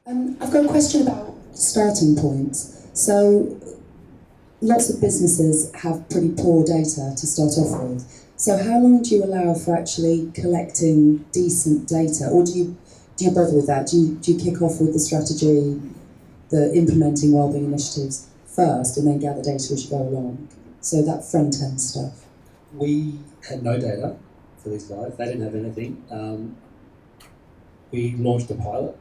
I've got a question about starting points. So lots of businesses have pretty poor data to start off with. So how long do you allow for actually collecting decent data? Or do you bother with that? Do you kick off with the strategy, the implementing wellbeing initiatives first and then gather data as you go along? So that front end stuff. We had no data for these guys. They didn't have anything. We launched a pilot.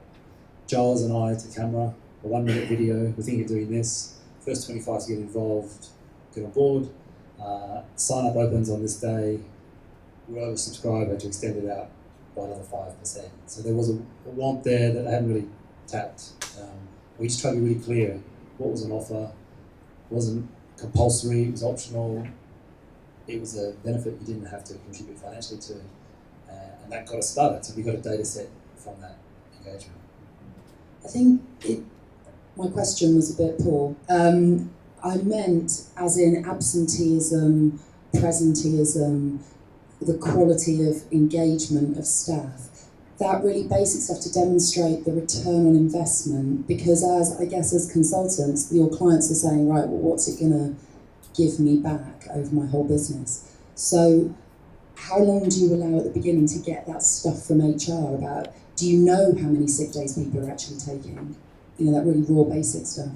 Giles and I to camera, a 1 minute video. We think of doing this. First 25 to get involved, get on board. Sign up opens on this day. We're oversubscribed, had to extend it out by another 5%. So there was a want there that I hadn't really tapped. We just tried to be really clear what was on offer. It wasn't compulsory, it was optional. It was a benefit you didn't have to contribute financially to. And that got us started. So we got a data set from that engagement. I think my question was a bit poor. I meant as in absenteeism, presenteeism, the quality of engagement of staff, that really basic stuff to demonstrate the return on investment, because as consultants, your clients are saying, right, well, what's it gonna give me back over my whole business? So how long do you allow at the beginning to get that stuff from HR about, do you know how many sick days people are actually taking? You know, that really raw basic stuff.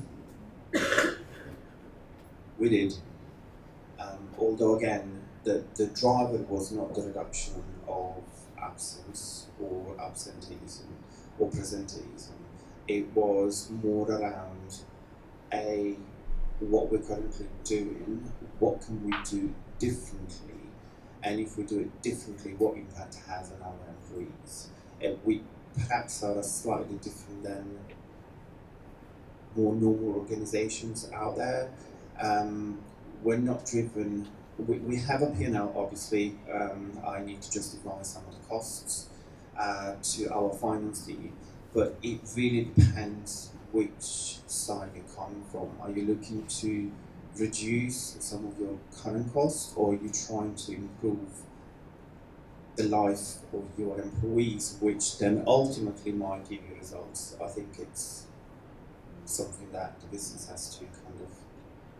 We did. Although again, the driver was not the reduction of absence or absenteeism or presenteeism. It was more around what we're currently doing, what can we do differently, and if we do it differently, what impact it has on our employees. We perhaps are slightly different than more normal organizations out there. We're not driven, we have a P&L obviously. I need to justify some of the costs to our finance team, but it really depends which side you're coming from. Are you looking to reduce some of your current costs, or are you trying to improve the life of your employees, which then ultimately might give you results? I think it's something that the business has to kind of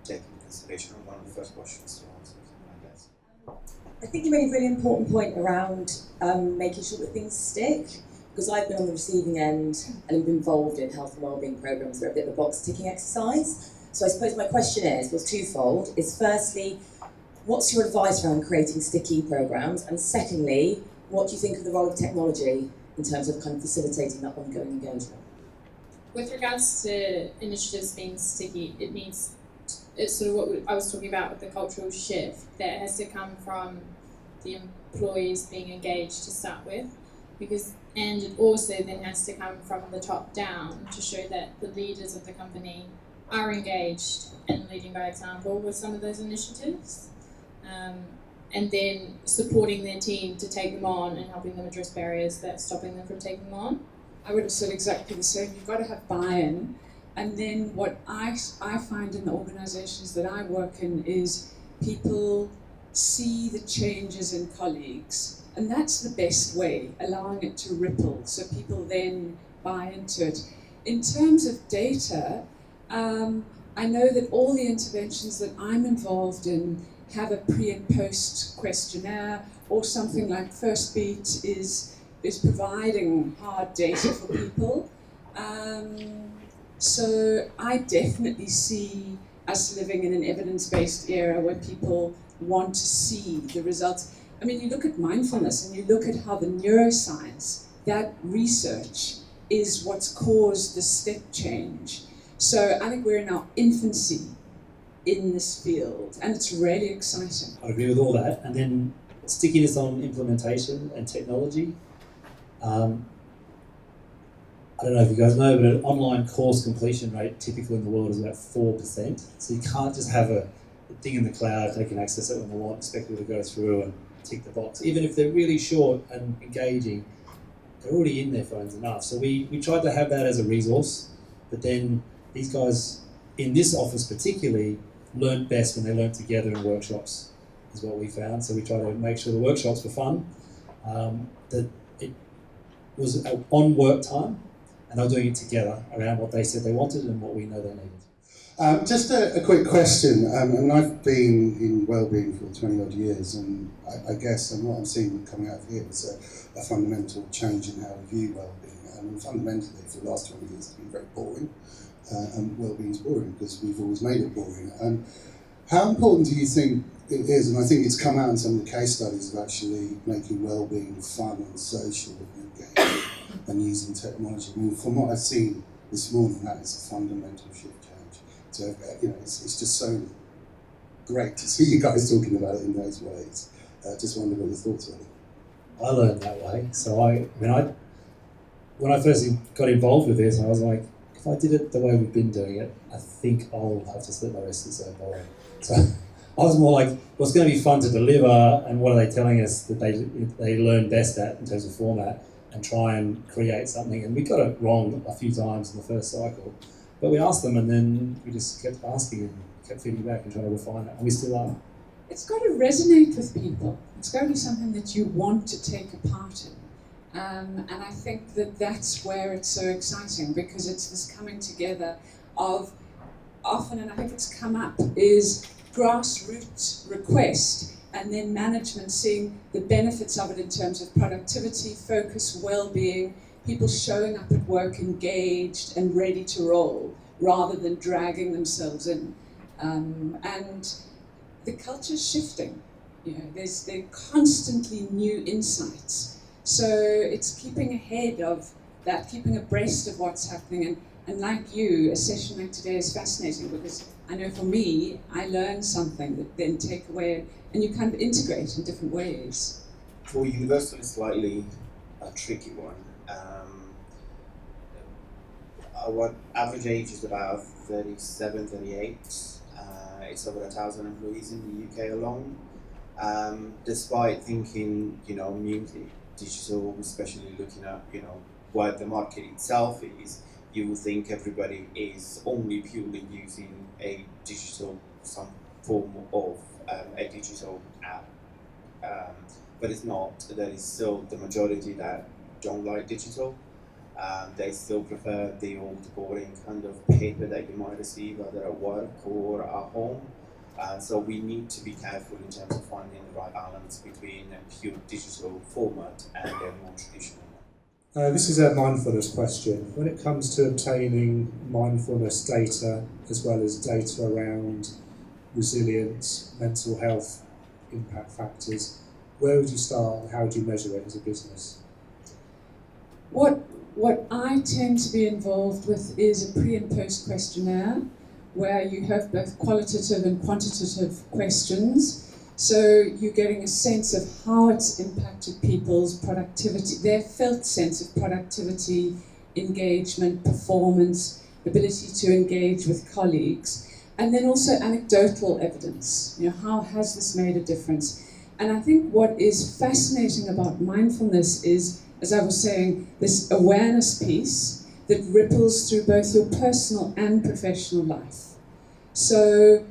take into consideration. One of the first questions to answer, I guess. I think you made a really important point around making sure that things stick, because I've been on the receiving end and been involved in health and wellbeing programs that are a bit of a box ticking exercise. So I suppose my question was twofold. Is firstly, what's your advice around creating sticky programs? And secondly, what do you think of the role of technology in terms of kind of facilitating that ongoing engagement? With regards to initiatives being sticky, it's sort of what I was talking about with the cultural shift that has to come from the employees being engaged to start with, and it also then has to come from the top down to show that the leaders of the company are engaged and leading by example with some of those initiatives, and then supporting their team to take them on and helping them address barriers that's stopping them from taking them on. I would have said exactly the same. You've got to have buy-in. And then what I find in the organizations that I work in is people see the changes in colleagues. And that's the best way, allowing it to ripple so people then buy into it. In terms of data, I know that all the interventions that I'm involved in have a pre and post questionnaire, or something like First Beat is providing hard data for people. So I definitely see us living in an evidence-based era where people want to see the results. I mean, you look at mindfulness and you look at how the neuroscience, that research is what's caused the step change. So I think we're in our infancy in this field, and it's really exciting. I agree with all that. And then stickiness on implementation and technology. I don't know if you guys know, but an online course completion rate typically in the world is about 4%. So you can't just have a thing in the cloud, they can access it when they want, expect people to go through and tick the box. Even if they're really short and engaging, they're already in their phones enough. So we tried to have that as a resource, but then these guys in this office particularly learned best when they learned together in workshops, is what we found. So we try to make sure the workshops were fun, that it was on work time, and they're doing it together around what they said they wanted and what we know they needed. Just a quick question. I've been in wellbeing for 20 odd years, and I guess what I'm seeing coming out of here is a fundamental change in how we view wellbeing. And fundamentally, for the last 20 years, it's been very boring, and wellbeing is boring because we've always made it boring. How important do you think it is? And I think it's come out in some of the case studies of actually making wellbeing fun and social and engaging and using technology. I mean, from what I've seen this morning, that is a fundamental shift. So, it's just so great to see you guys talking about it in those ways. Just wondered what your thoughts were. I learned that way. So when I first got involved with this, I was like, if I did it the way we've been doing it, I think I'll have to split my wrists. It's so boring. So I was more like, what's going to be fun to deliver, and what are they telling us that they learn best at in terms of format, and try and create something. And we got it wrong a few times in the first cycle. But we asked them, and then we just kept asking and kept feeding back and trying to refine it, and we still are. It's got to resonate with people. It's got to be something that you want to take a part in. And I think that that's where it's so exciting, because it's this coming together of often, and I think it's come up, is grassroots request, and then management seeing the benefits of it in terms of productivity, focus, well-being, people showing up at work engaged and ready to roll, rather than dragging themselves in. And the culture's shifting. There are constantly new insights. So it's keeping ahead of that, keeping abreast of what's happening. And like you, a session like today is fascinating, because I know for me, I learn something that then take away, and you kind of integrate in different ways. For university, it's slightly a tricky one. Our average age is about 37, 38. It's over 1,000 employees in the UK alone. Despite thinking, music, digital, especially looking at, what the market itself is, you would think everybody is only purely using a digital, some form of a digital app. But it's not. There is still the majority that don't like digital. They still prefer the old boring kind of paper that you might receive either at work or at home. So we need to be careful in terms of finding the right balance between a pure digital format and a more traditional one. This is a mindfulness question. When it comes to obtaining mindfulness data, as well as data around resilience, mental health, impact factors, where would you start and how do you measure it as a business? What I tend to be involved with is a pre and post questionnaire, where you have both qualitative and quantitative questions. So you're getting a sense of how it's impacted people's productivity, their felt sense of productivity, engagement, performance, ability to engage with colleagues, and then also anecdotal evidence. How has this made a difference? And I think what is fascinating about mindfulness is, as I was saying, this awareness piece that ripples through both your personal and professional life. So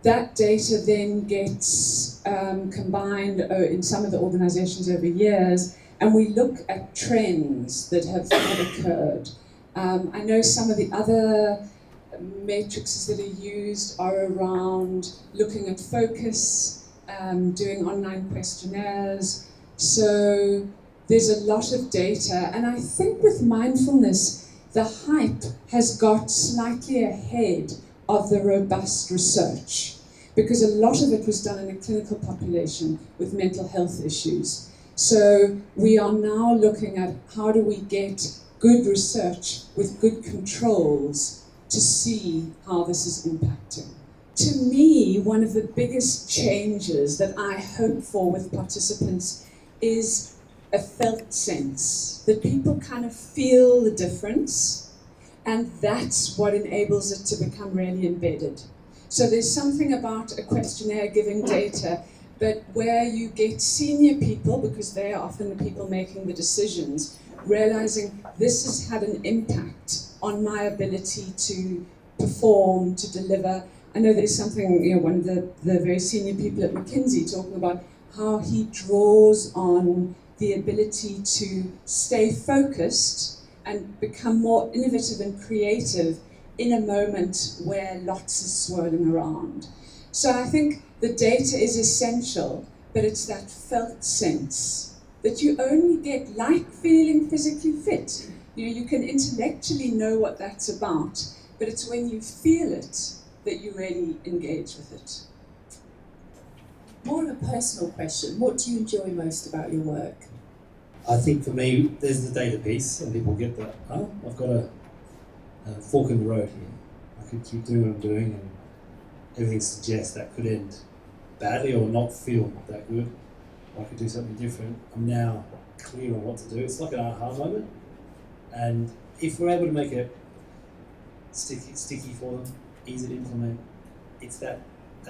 that data then gets combined in some of the organizations over years, and we look at trends that have occurred. I know some of the other matrices that are used are around looking at focus, doing online questionnaires. So there's a lot of data, and I think with mindfulness, the hype has got slightly ahead of the robust research, because a lot of it was done in a clinical population with mental health issues. So we are now looking at how do we get good research with good controls to see how this is impacting. To me, one of the biggest changes that I hope for with participants is a felt sense, that people kind of feel the difference, and that's what enables it to become really embedded. So there's something about a questionnaire giving data, but where you get senior people, because they are often the people making the decisions, realizing this has had an impact on my ability to perform, to deliver. I know there's something, one of the very senior people at McKinsey talking about how he draws on the ability to stay focused and become more innovative and creative in a moment where lots is swirling around. So I think the data is essential, but it's that felt sense that you only get like feeling physically fit. You can intellectually know what that's about, but it's when you feel it that you really engage with it. More of a personal question. What do you enjoy most about your work? I think for me, there's the data piece, and people get that, I've got a fork in the road here. I could keep doing what I'm doing, and everything suggests that could end badly or not feel that good. Or I could do something different. I'm now clear on what to do. It's like an aha moment. And if we're able to make it sticky for them, easy to implement, it's that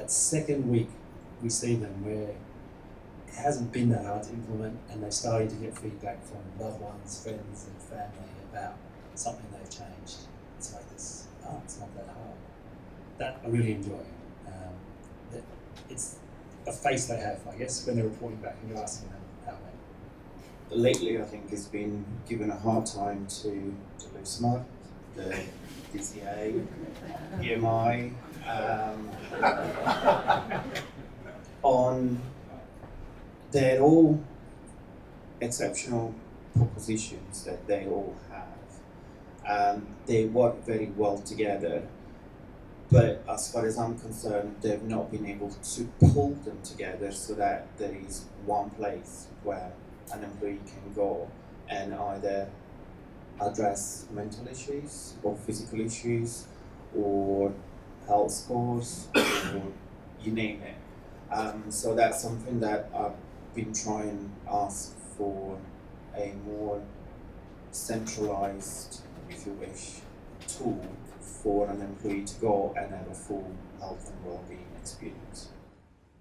second week we see them where it hasn't been that hard to implement, and they're starting to get feedback from loved ones, friends and family about something they've changed. It's like this, it's not that hard. That I really enjoy. It's a face they have, I guess, when they're reporting back and you're asking them how they. Lately, I think it's been given a hard time to LiveSmart, the DCA, EMI, on they're all exceptional propositions that they all have. They work very well together, but as far as I'm concerned, they've not been able to pull them together so that there is one place where an employee can go and either address mental issues or physical issues or health scores or you name it. So that's something that I've been trying to ask for, a more centralized, if you wish, tool for an employee to go and have a full health and well-being experience.